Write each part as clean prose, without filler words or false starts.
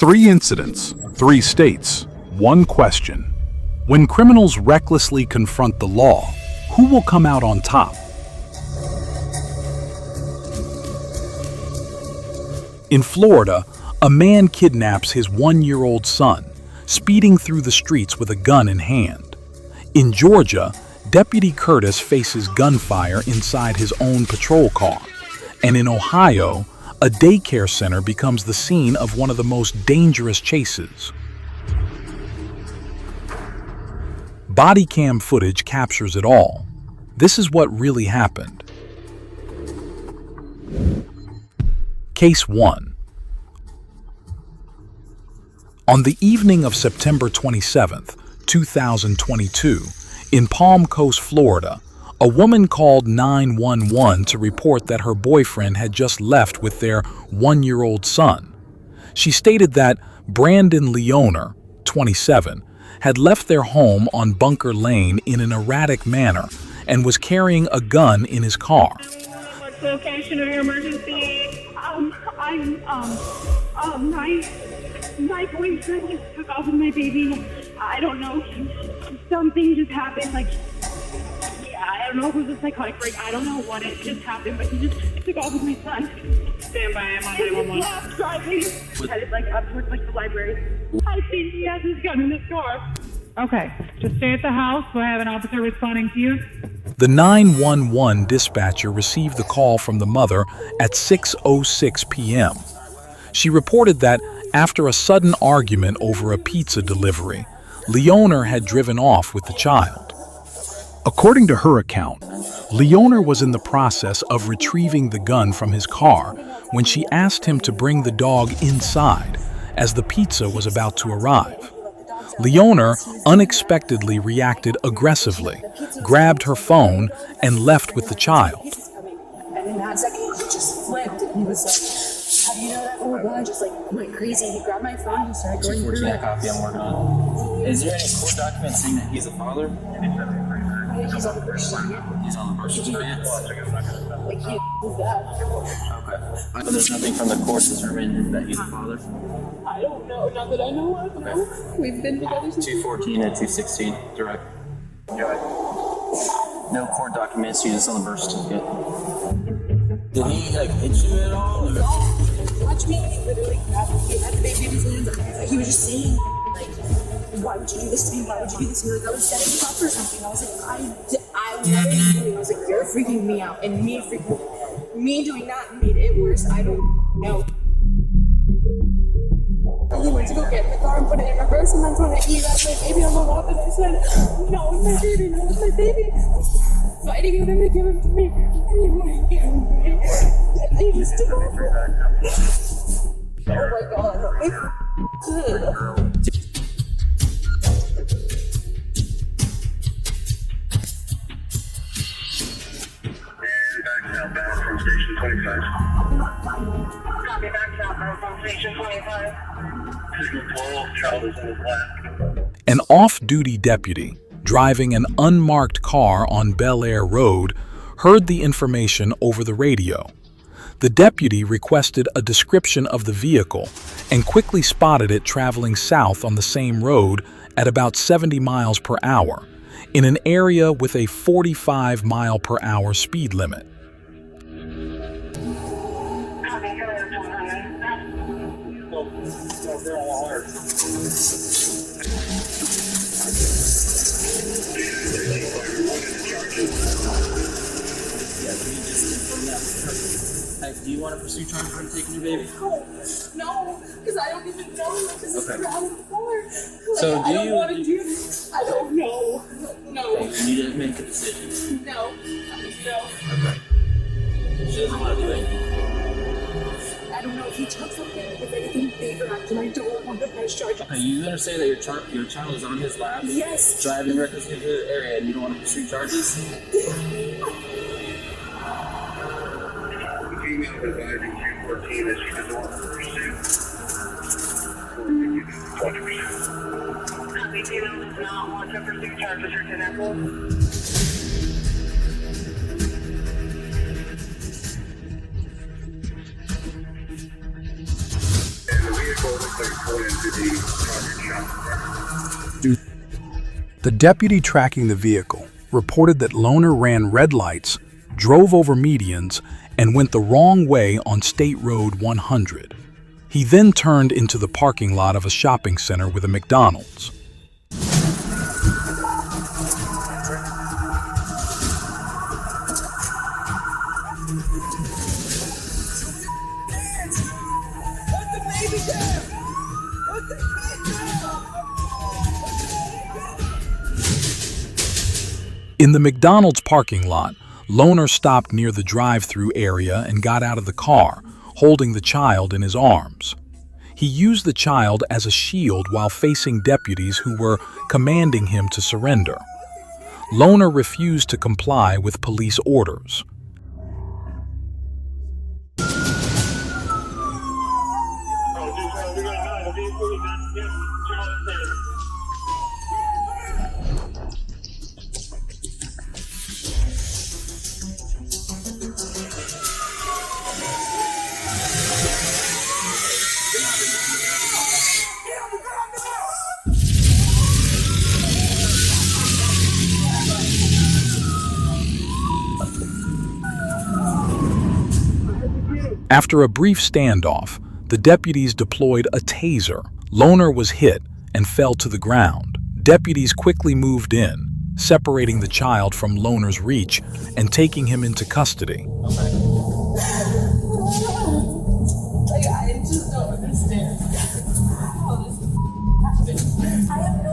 3 incidents, 3 states, 1 question. When criminals recklessly confront the law, who will come out on top? In Florida, a man kidnaps his 1-year-old son, speeding through the streets with a gun in hand. In Georgia, Deputy Curtis faces gunfire inside his own patrol car. And in Ohio, a daycare center becomes the scene of one of the most dangerous chases. Bodycam footage captures it all. This is what really happened. Case 1. On the evening of September 27, 2022, in Palm Coast, Florida, a woman called 911 to report that her boyfriend had just left with their 1-year-old son. She stated that Brandon Leoner, 27, had left their home on Bunker Lane in an erratic manner and was carrying a gun in his car. What's the location of your emergency? My boyfriend just took off with my baby. I don't know. Something just happened. I don't know if it was a psychotic break. I don't know what it just happened, but he just took off with my son. Stand by, I'm on 911. Yeah, driving. Headed up towards the library. I think he has his gun in his car. Okay, just stay at the house. We'll have an officer responding to you. The 911 dispatcher received the call from the mother at 6:06 p.m. She reported that after a sudden argument over a pizza delivery, Leoner had driven off with the child. According to her account, Leoner was in the process of retrieving the gun from his car when she asked him to bring the dog inside as the pizza was about to arrive. Leoner unexpectedly reacted aggressively, grabbed her phone, and left with the child. And in that second, he just flipped and he was like, how do you know that little guy just went crazy? He grabbed my phone and started going through it. Copy I'm working on. Is there any court document saying that he's a father? He's on the birth certificate. He's on the birth certificate? He is that. Okay. But there's nothing from the court determining that he's a father? I don't know, not that I know of. Okay. No. We've been together since 214 and 216, direct. No court documents, he's just on the birth certificate. Did he hit you at all? Or? No. Watch me. He literally grabbed me at the baby in his hands. He was just saying, why would you do this to me? Why would you do this to me? I was setting him up for something. I was like, I was like, you're freaking me out. And me doing that made it worse. I don't know. He went to go get in the car and put it in reverse, and that's when he grabbed my baby on the lap, and I said, no, it's my baby, no, it's my baby. Fighting with him to give him to me, and he wouldn't give him to me. And he just took off. Oh my God. From station 25. Copy back southbound from station 25. Signal 12, child is in his lap. An off-duty deputy, driving an unmarked car on Bel Air Road, heard the information over the radio. The deputy requested a description of the vehicle and quickly spotted it traveling south on the same road at about 70 miles per hour, in an area with a 45 mile per hour speed limit. Do you want to pursue charges for taking your baby? No, because I don't even know. Because it's around the floor. So I don't want to do this. I don't know. No. You need to make a decision. No. Okay. She doesn't want to do anything. I don't know if he took something, if anything bigger after. I don't want to press charges. Okay, you understand that your child is on his lap? Yes. Driving recklessly into the area and you don't want to pursue charges? Female residing 214 that she doesn't want to pursue. 20%. Copy, female does not want to pursue charges or kidnapping. The vehicle The deputy tracking the vehicle reported that Loner ran red lights, drove over medians, and went the wrong way on State Road 100. He then turned into the parking lot of a shopping center with a McDonald's. In the McDonald's parking lot, Loner stopped near the drive-through area and got out of the car, holding the child in his arms. He used the child as a shield while facing deputies who were commanding him to surrender. Loner refused to comply with police orders. After a brief standoff, the deputies deployed a taser. Loner was hit and fell to the ground. Deputies quickly moved in, separating the child from Loner's reach and taking him into custody. I just don't understand how this happened. I have no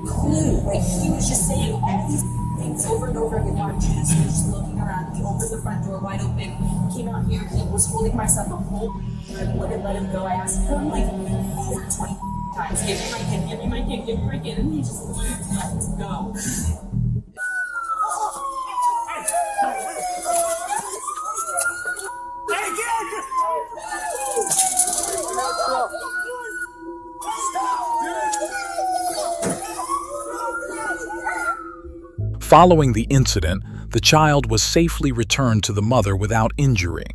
clue. Like, he was just saying all these things over and over again. Watching us, he was just looking around. He opened the front door wide open. Came out here. He was holding my son the whole time. I wouldn't let him go. I asked him like over 20 times, "Give me my kid, give me my kid, give me my kid," and he just wouldn't let us go. Following the incident, the child was safely returned to the mother without injury.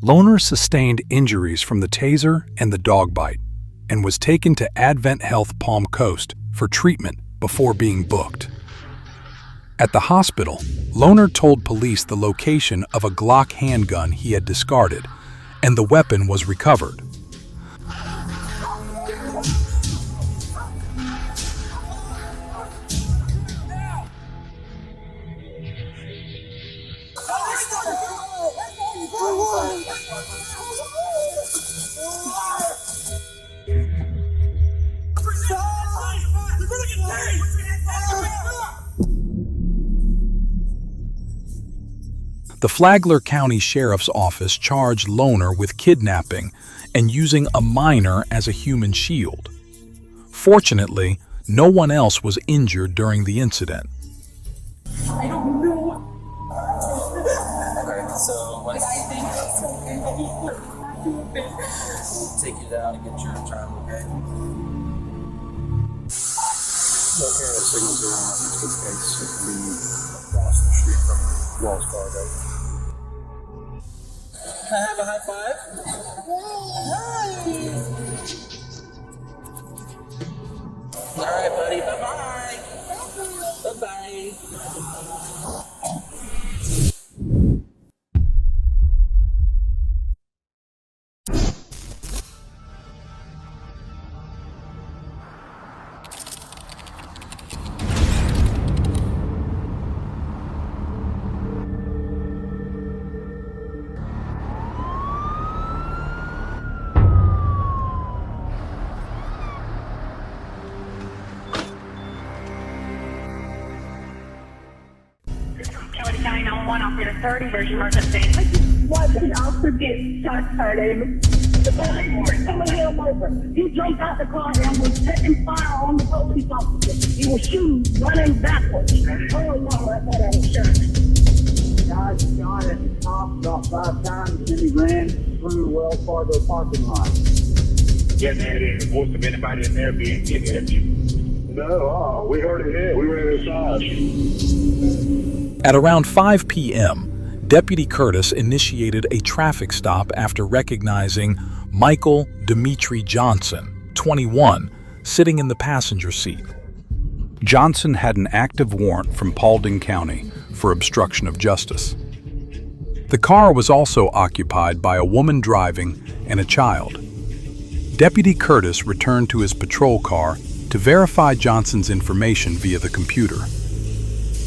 Loner sustained injuries from the taser and the dog bite and was taken to Advent Health Palm Coast for treatment before being booked. At the hospital, Loner told police the location of a Glock handgun he had discarded, and the weapon was recovered. The Flagler County Sheriff's Office charged Loner with kidnapping and using a minor as a human shield. Fortunately, no one else was injured during the incident. I don't know. Okay, so But let's I think it's okay. we'll take you down and get your time, okay? Okay, a signal zero on this case. We across the street from Wells Fargo. Can I have a high five? All right, buddy. Bye-bye. Bye-bye. County 911 operator 30 version emergency. Why did the officer get shot, sir, David? The police coming him over. He jumped out the car and was setting fire on the police officer. He was shooting, running backwards. Oh, no, I thought I was shot. Guys shot at the top about 5 times and then he ran through the Wells Fargo parking lot. Yeah, man, there's a voice of anybody in there being kidnapped. No, we heard it hit. We ran inside. At around 5 p.m., Deputy Curtis initiated a traffic stop after recognizing Michael Dimitri Johnson, 21, sitting in the passenger seat. Johnson had an active warrant from Paulding County for obstruction of justice. The car was also occupied by a woman driving and a child. Deputy Curtis returned to his patrol car to verify Johnson's information via the computer.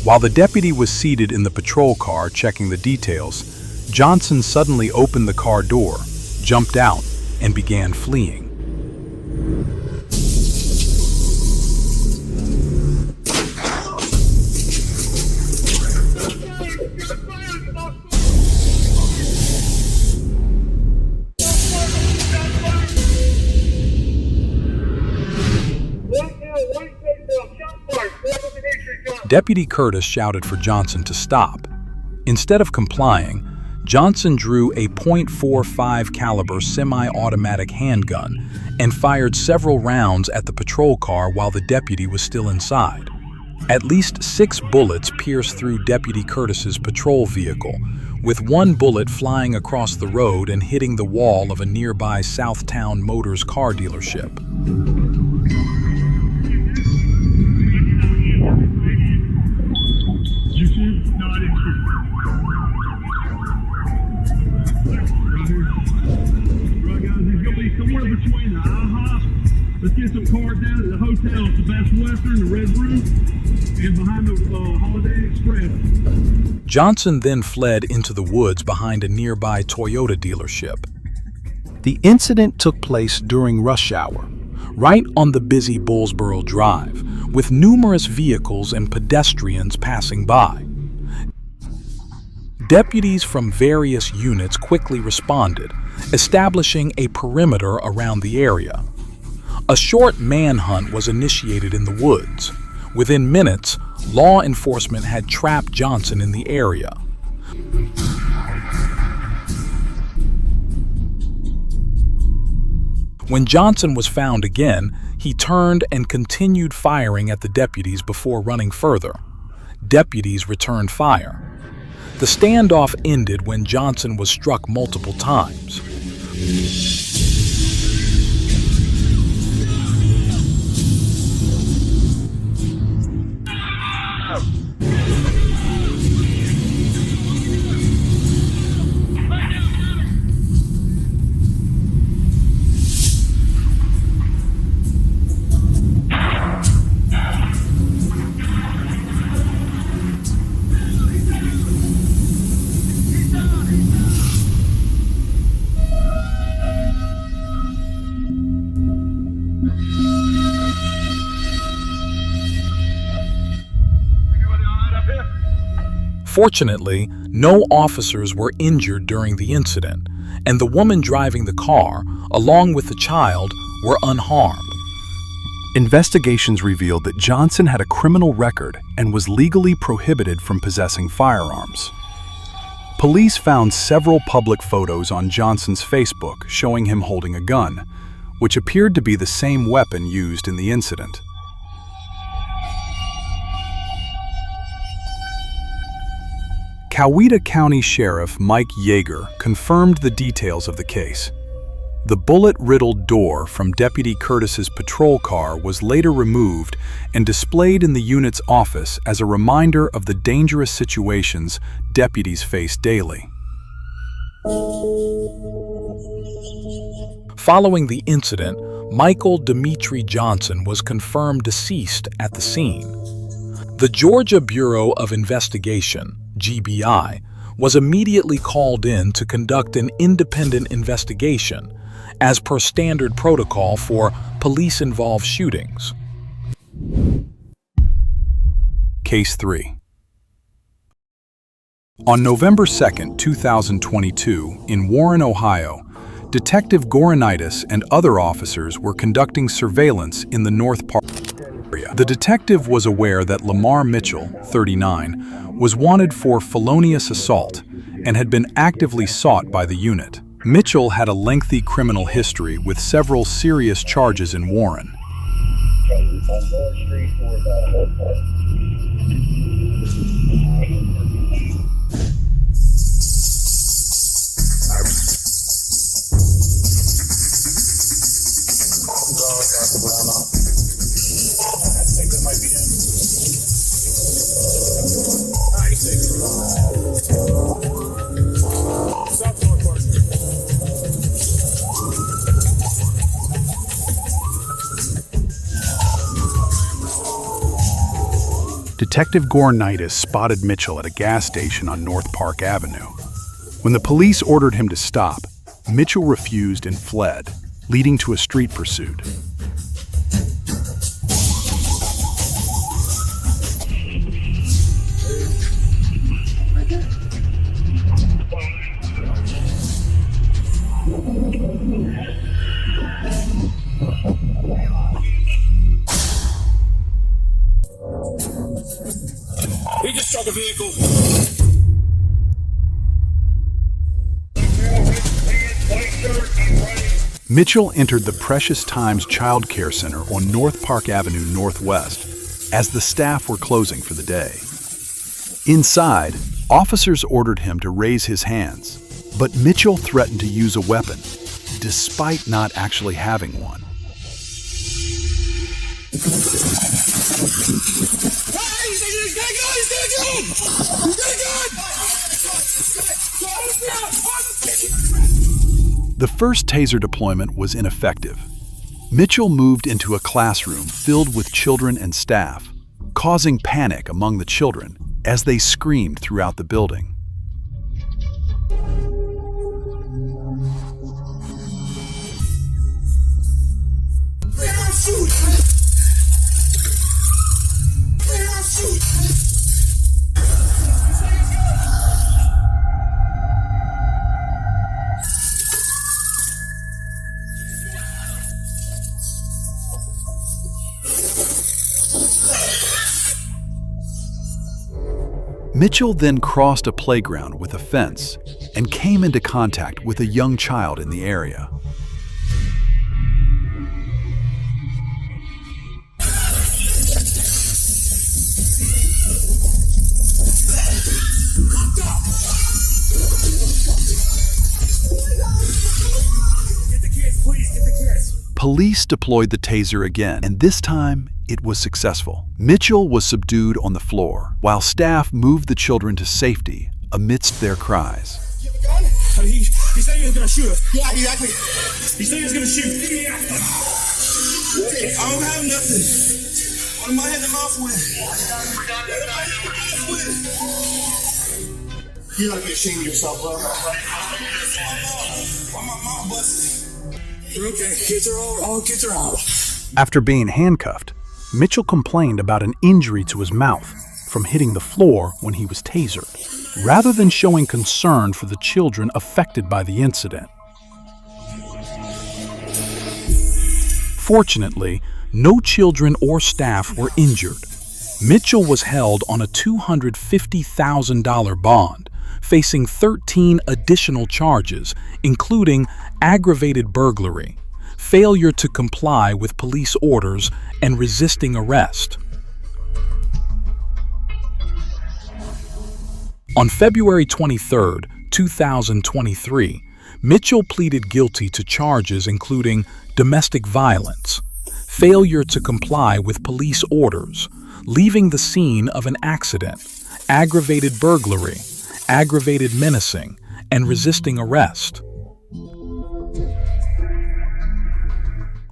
While the deputy was seated in the patrol car checking the details, Johnson suddenly opened the car door, jumped out, and began fleeing. Deputy Curtis shouted for Johnson to stop. Instead of complying, Johnson drew a .45 caliber semi-automatic handgun and fired several rounds at the patrol car while the deputy was still inside. At least 6 bullets pierced through Deputy Curtis's patrol vehicle, with one bullet flying across the road and hitting the wall of a nearby Southtown Motors car dealership. Let's get some cars down at the hotel. It's the Best Western, the Red Roof, and behind the Holiday Express. Johnson then fled into the woods behind a nearby Toyota dealership. The incident took place during rush hour, right on the busy Bullsboro Drive, with numerous vehicles and pedestrians passing by. Deputies from various units quickly responded, establishing a perimeter around the area. A short manhunt was initiated in the woods. Within minutes, law enforcement had trapped Johnson in the area. When Johnson was found again, he turned and continued firing at the deputies before running further. Deputies returned fire. The standoff ended when Johnson was struck multiple times. Fortunately, no officers were injured during the incident, and the woman driving the car, along with the child, were unharmed. Investigations revealed that Johnson had a criminal record and was legally prohibited from possessing firearms. Police found several public photos on Johnson's Facebook showing him holding a gun, which appeared to be the same weapon used in the incident. Coweta County Sheriff Mike Yeager confirmed the details of the case. The bullet-riddled door from Deputy Curtis's patrol car was later removed and displayed in the unit's office as a reminder of the dangerous situations deputies face daily. Following the incident, Michael Dimitri Johnson was confirmed deceased at the scene. The Georgia Bureau of Investigation, GBI, was immediately called in to conduct an independent investigation, as per standard protocol for police-involved shootings. Case 3. On November 2, 2022, in Warren, Ohio, Detective Goronitis and other officers were conducting surveillance in the North Park area. The detective was aware that Lamar Mitchell, 39, was wanted for felonious assault and had been actively sought by the unit. Mitchell had a lengthy criminal history with several serious charges in Warren. Detective Gornitis spotted Mitchell at a gas station on North Park Avenue. When the police ordered him to stop, Mitchell refused and fled, leading to a street pursuit. He just struck a vehicle. Mitchell entered the Precious Times Child Care Center on North Park Avenue Northwest as the staff were closing for the day. Inside, officers ordered him to raise his hands, but Mitchell threatened to use a weapon, despite not actually having one. The first taser deployment was ineffective. Mitchell moved into a classroom filled with children and staff, causing panic among the children as they screamed throughout the building. Mitchell then crossed a playground with a fence and came into contact with a young child in the area. Police deployed the taser again, and this time it was successful. Mitchell was subdued on the floor, while staff moved the children to safety amidst their cries. You have a gun? He said he was gonna shoot us. Yeah, exactly. He said he was gonna shoot. I don't have nothing. What am I hitting him off with? You gotta be ashamed of yourself, bro. Why my mom busted? We're okay. Kids are all kids are out. After being handcuffed, Mitchell complained about an injury to his mouth from hitting the floor when he was tasered, rather than showing concern for the children affected by the incident. Fortunately, no children or staff were injured. Mitchell was held on a $250,000 bond, facing 13 additional charges, including aggravated burglary, failure to comply with police orders, and resisting arrest. On February 23, 2023, Mitchell pleaded guilty to charges including domestic violence, failure to comply with police orders, leaving the scene of an accident, aggravated burglary, aggravated menacing, and resisting arrest.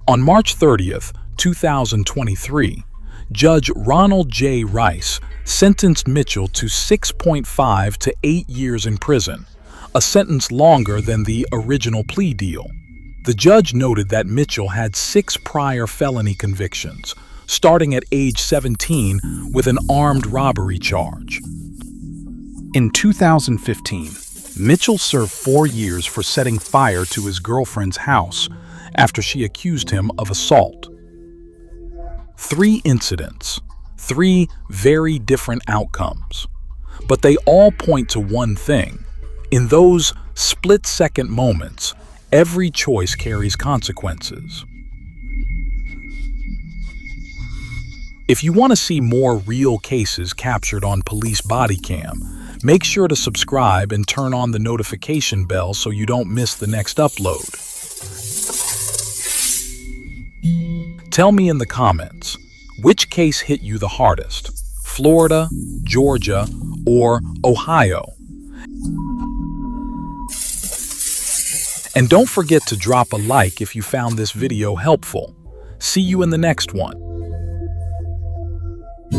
On March 30th, 2023, Judge Ronald J. Rice sentenced Mitchell to 6.5 to 8 years in prison, a sentence longer than the original plea deal. The judge noted that Mitchell had 6 prior felony convictions, starting at age 17 with an armed robbery charge. In 2015, Mitchell served 4 years for setting fire to his girlfriend's house after she accused him of assault. 3 incidents, 3 very different outcomes. But they all point to one thing. In those split-second moments, every choice carries consequences. If you want to see more real cases captured on police Bodycam, make sure to subscribe and turn on the notification bell so you don't miss the next upload. Tell me in the comments, which case hit you the hardest? Florida, Georgia, or Ohio? And don't forget to drop a like if you found this video helpful. See you in the next one.